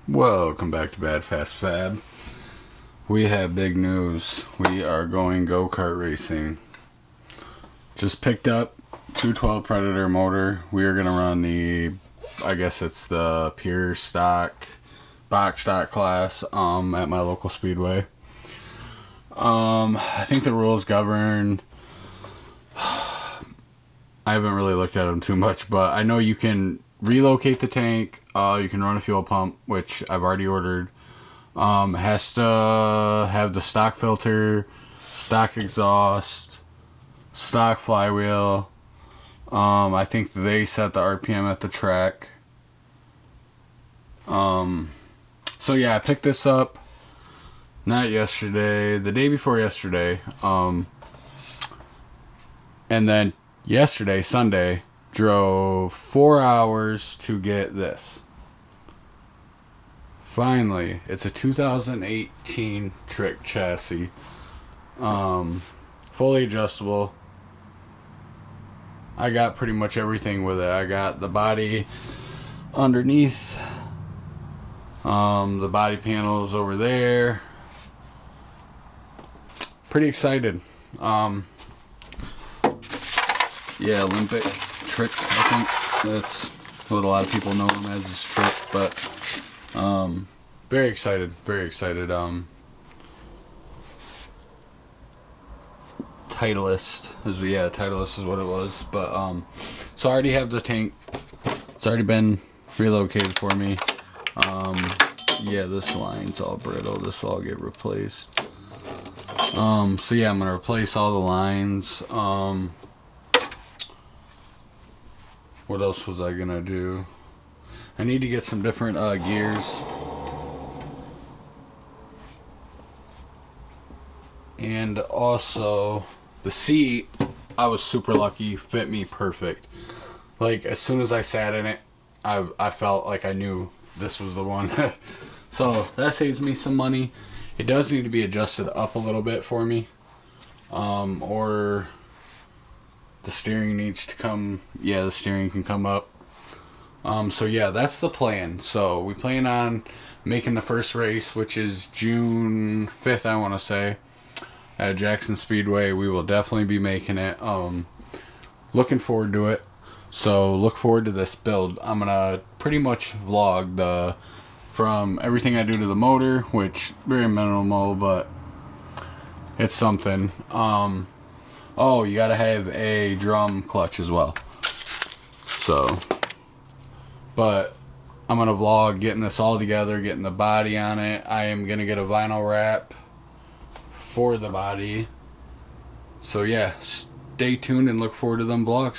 Welcome back to Bad Fast Fab. We have big news. We are going go-kart racing. Just picked up 212 Predator motor. We are going to run I guess it's the pure stock, box stock class at my local speedway. I think the rules govern... I haven't really looked at them too much, but I know you can relocate the tank. You can run a fuel pump, which I've already ordered. It has to have the stock filter, stock exhaust, stock flywheel. I think they set the RPM at the track. So yeah, I picked this up not yesterday, the day before yesterday. And then yesterday, Sunday, drove 4 hours to get this. Finally, it's a 2018 Trick chassis. Fully adjustable. I got pretty much everything with it. I got the body underneath. The body panels over there. Pretty excited. Yeah, Olympic Trick, I think that's what a lot of people know him as, is Trick, but very excited. Titleist is what it was, but so I already have the tank. It's already been relocated for me. Yeah, this line's all brittle. This will all get replaced. So yeah, I'm gonna replace all the lines. What else was I gonna do? I need to get some different gears. And also, the seat, I was super lucky, fit me perfect. Like, as soon as I sat in it, I felt like I knew this was the one. So, that saves me some money. It does need to be adjusted up a little bit for me. Or the steering needs to come, the steering can come up. So yeah, that's the plan. So we plan on making the first race, which is June 5th, I want to say, at Jackson Speedway. We will definitely be making it. Looking forward to it. So look forward to this build. I'm gonna pretty much vlog from everything I do to the motor, which very minimal, but it's something. Oh, you gotta have a drum clutch as well. So, but I'm gonna vlog getting this all together, getting the body on it. I am gonna get a vinyl wrap for the body. So yeah, stay tuned and look forward to them vlogs.